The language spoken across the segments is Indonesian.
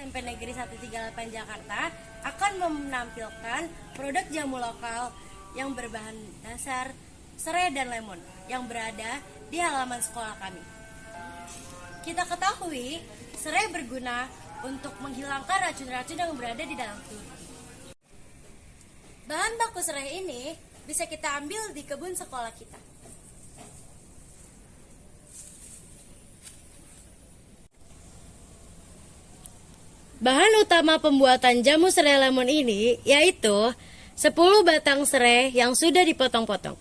SMP Negeri 138 Jakarta akan menampilkan produk jamu lokal yang berbahan dasar serai dan lemon yang berada di halaman sekolah kami. Kita ketahui, serai berguna untuk menghilangkan racun-racun yang berada di dalam tubuh. Bahan baku serai ini bisa kita ambil di kebun sekolah kita. Bahan utama pembuatan jamu serai lemon ini yaitu 10 batang serai yang sudah dipotong-potong.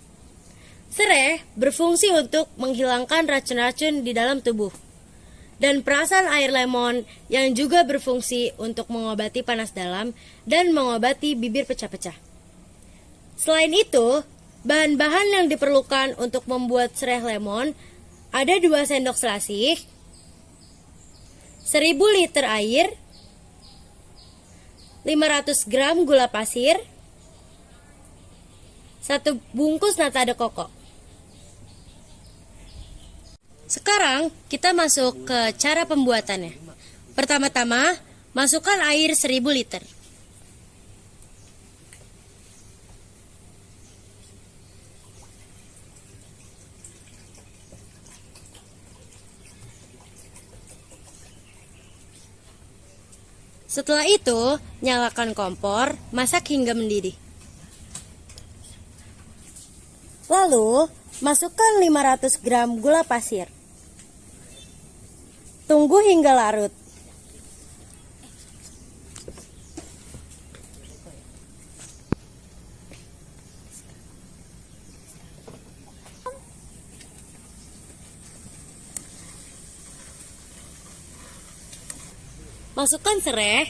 Serai berfungsi untuk menghilangkan racun-racun di dalam tubuh. Dan perasan air lemon yang juga berfungsi untuk mengobati panas dalam dan mengobati bibir pecah-pecah. Selain itu, bahan-bahan yang diperlukan untuk membuat serai lemon ada 2 sendok selasih, 1000 liter air, 500 gram gula pasir, 1 bungkus nata de coco. Sekarang kita masuk ke cara pembuatannya. Pertama-tama, masukkan air 1000 liter. Setelah itu, nyalakan kompor, masak hingga mendidih. Lalu, masukkan 500 gram gula pasir. Tunggu hingga larut. Masukkan serai.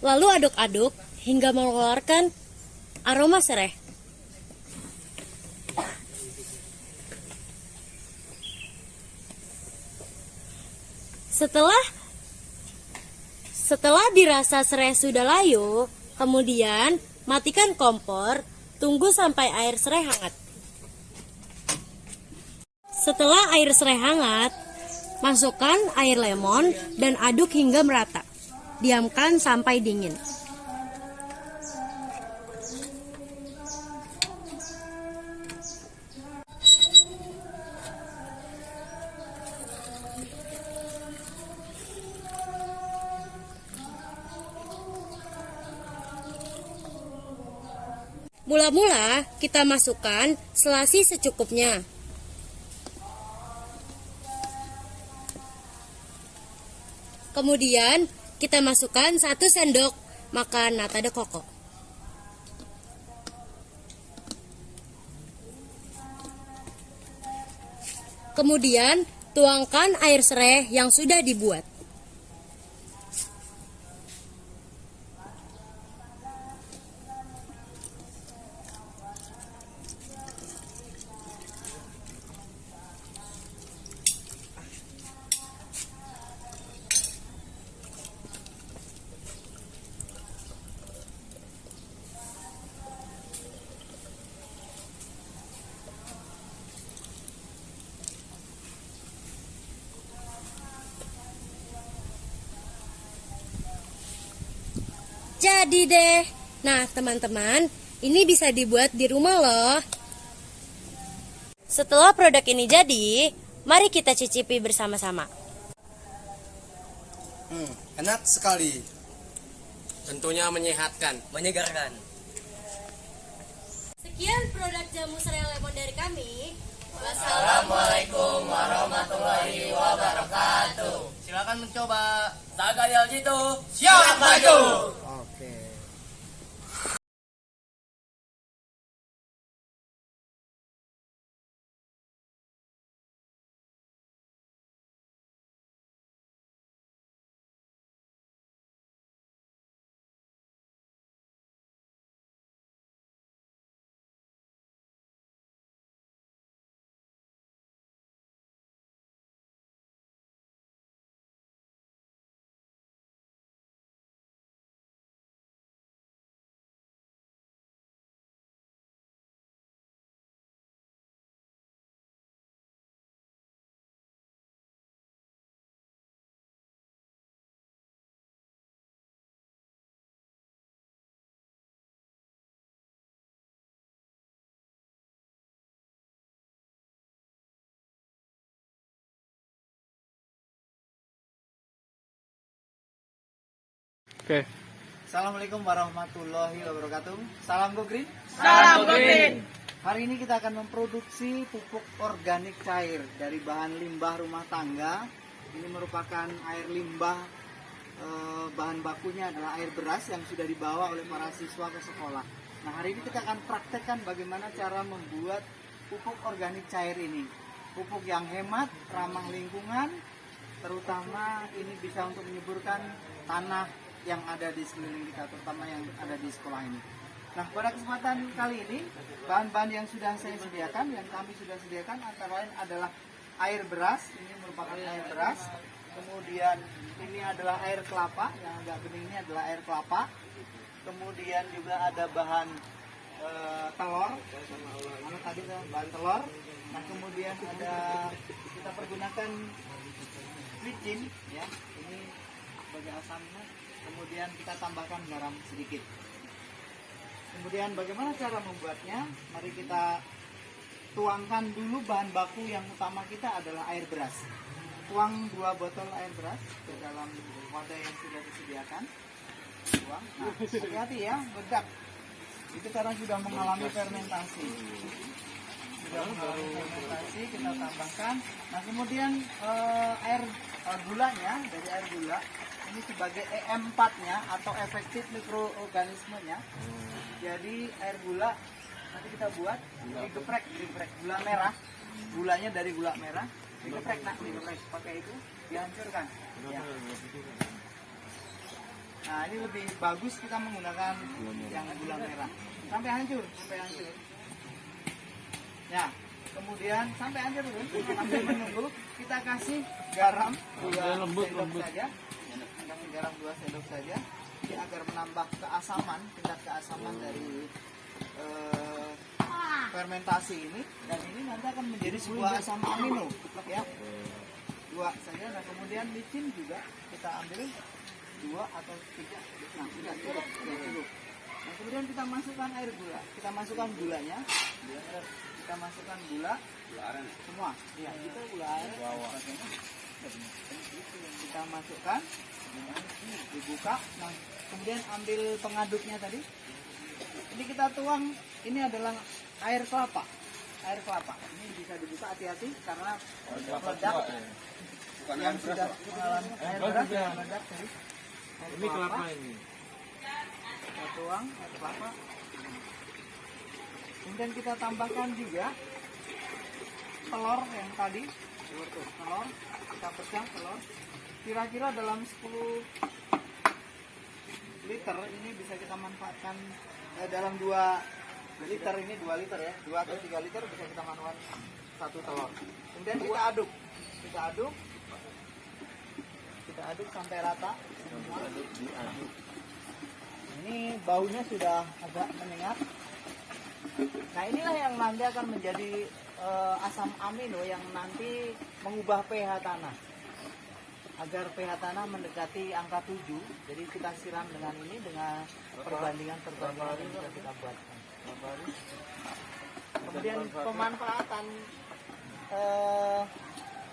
Lalu aduk-aduk hingga mengeluarkan aroma serai. Setelah dirasa serai sudah layu, kemudian matikan kompor, tunggu sampai air serai hangat. Setelah air serai hangat, masukkan air lemon dan aduk hingga merata. Diamkan sampai dingin. Mula-mula kita masukkan selasi secukupnya. Kemudian kita masukkan 1 sendok makan nata de coco. Kemudian tuangkan air serai yang sudah dibuat. Jadi deh. Nah, teman-teman, ini bisa dibuat di rumah loh. Setelah produk ini jadi, mari kita cicipi bersama-sama. Enak sekali. Tentunya menyehatkan, menyegarkan. Sekian produk jamu serai lemon dari kami. Assalamualaikum warahmatullahi wabarakatuh. Silakan mencoba. Saga Jitu. Siap maju. Oke. Assalamualaikum warahmatullahi wabarakatuh. Salam Go Green. Salam Go Green. Hari ini kita akan memproduksi pupuk organik cair dari bahan limbah rumah tangga. Ini merupakan air limbah, bahan bakunya adalah air beras yang sudah dibawa oleh para siswa ke sekolah. Nah, hari ini kita akan praktekkan bagaimana cara membuat pupuk organik cair ini. Pupuk yang hemat, ramah lingkungan, terutama ini bisa untuk menyuburkan tanah yang ada di sekeliling kita, terutama yang ada di sekolah ini. Nah, pada kesempatan kali ini, bahan-bahan yang sudah saya sediakan, yang kami sudah sediakan antara lain adalah air beras, ini merupakan air beras. Kemudian ini adalah air kelapa, yang agak bening ini adalah air kelapa. Kemudian juga ada bahan telur, mana tadi bahan telur. Nah, kemudian ada kita pergunakan micin, ya, ini sebagai asamnya. Kemudian kita tambahkan garam sedikit. Kemudian bagaimana cara membuatnya? Mari kita tuangkan dulu bahan baku yang utama kita adalah air beras. Tuang 2 botol air beras ke dalam wadah yang sudah disediakan. Tuang. Nah, hati-hati ya, meledak. Itu karena sudah mengalami fermentasi. Sudah mengalami fermentasi, kita tambahkan. Nah, kemudian air gulanya, dari air gula ini sebagai EM4-nya atau efektif mikroorganismenya. Jadi air gula nanti kita buat digeprek gula merah. Gulanya dari gula merah digeprek, digeprek pakai itu dihancurkan. Ya. Nah, ini lebih bagus kita menggunakan yang gula merah sampai hancur. Ya, kemudian sampai hancur dulu, sampai menunggu kita kasih garam 2 sendok saja. Kasih garam 2 sendok saja, ini agar menambah keasaman, tingkat keasaman dari fermentasi ini, dan ini nanti akan menjadi sebuah asam amino, ya. 2 saja. Nah, kemudian micin juga kita ambil 2 atau 3. Nah, sudah cukup. Nah, kemudian kita masukkan air gula, kita masukkan gulanya, kita masukkan gula semua, ya, itu gula aren. Kita masukkan, dibuka. Nah, kemudian ambil pengaduknya tadi. Ini kita tuang. Ini adalah air kelapa. Air kelapa. Ini bisa dibuka, hati-hati karena meledak. Yang sudah mengalami air beras yang meledak tadi. Ini kelapa ini. Kita tuang air kelapa. Kemudian kita tambahkan juga telur yang tadi. Telur, kita pecah telur. Kira-kira dalam 10 liter ini bisa kita manfaatkan, dalam 2 liter ini 2 liter ya, 2 atau 3 liter bisa kita manfaatkan 1 telur. Kemudian kita aduk, kita aduk sampai rata. Ini baunya sudah agak menyengat. Nah, inilah yang nanti akan menjadi asam amino yang nanti mengubah pH tanah. Agar pH tanah mendekati angka 7, jadi kita siram dengan ini, dengan perbandingan yang bisa kita buatkan. Kemudian pemanfaatan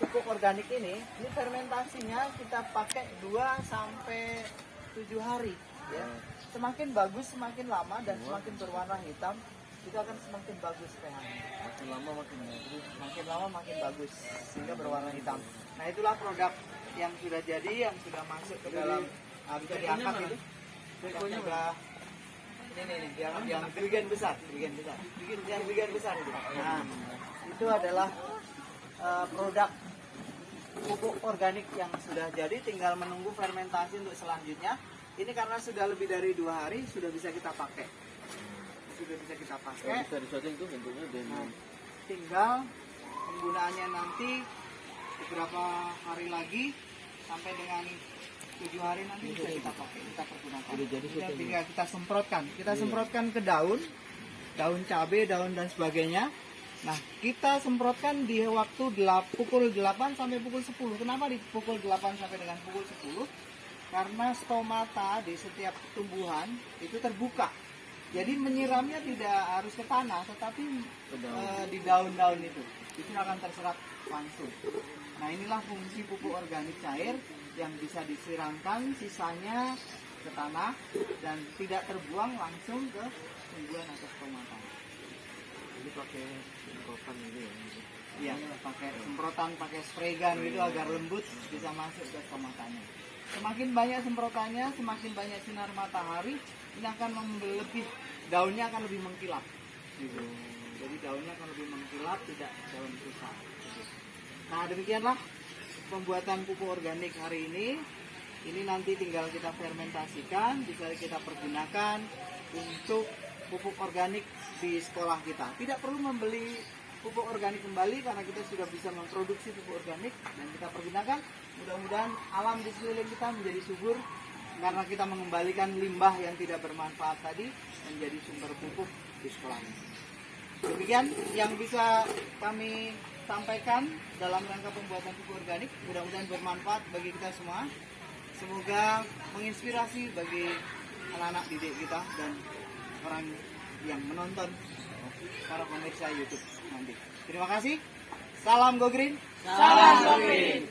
pupuk organik ini fermentasinya kita pakai 2 sampai 7 hari, ya. Semakin bagus, semakin lama dan semakin berwarna hitam, itu akan semakin bagus pH-nya. Makin lama makin bagus. Makin lama makin bagus sehingga berwarna hitam. Nah, itulah produk yang sudah jadi, yang sudah masuk ke dalam, bisa diangkat itu. Ini udah ini yang bagian besar itu. Nah, itu adalah produk pupuk organik yang sudah jadi, tinggal menunggu fermentasi untuk selanjutnya. Ini karena sudah lebih dari 2 hari sudah bisa kita pakai. Bisa disetting tuh bentuknya Nah, tinggal penggunaannya nanti beberapa hari lagi sampai dengan 7 hari nanti bisa kita pakai, kita pergunakan. Kemudian tinggal kita semprotkan. Kita semprotkan ke daun cabai, daun dan sebagainya. Nah, kita semprotkan di waktu pukul 8 sampai pukul 10. Kenapa di pukul 8 sampai dengan pukul 10? Karena stomata di setiap tumbuhan itu terbuka. Jadi menyiramnya tidak harus ke tanah, tetapi di daun-daun itu akan terserap langsung. Nah, inilah fungsi pupuk organik cair yang bisa disiramkan, sisanya ke tanah dan tidak terbuang langsung ke tumbuhan atau pematang. Jadi pakai semprotan ini ya. Iya, pakai semprotan, pakai spray gun gitu agar lembut bisa masuk ke tomatanya. Semakin banyak semprotannya, semakin banyak sinar matahari, ini akan lebih, daunnya akan lebih mengkilap. Gitu. Jadi daunnya akan lebih mengkilap, tidak daun susah. Gitu. Nah demikianlah pembuatan pupuk organik hari ini. Ini nanti tinggal kita fermentasikan, bisa kita pergunakan untuk pupuk organik di sekolah kita. Tidak perlu membeli pupuk organik kembali karena kita sudah bisa memproduksi pupuk organik dan kita pergunakan. Mudah-mudahan alam di sekeliling kita menjadi subur karena kita mengembalikan limbah yang tidak bermanfaat tadi menjadi sumber pupuk di sekolah ini. Demikian yang bisa kami sampaikan dalam rangka pembuatan pupuk organik. Mudah-mudahan bermanfaat bagi kita semua. Semoga menginspirasi bagi anak-anak didik kita dan orang yang menonton, para pemirsa YouTube nanti. Terima kasih. Salam Go Green. Salam Go Green.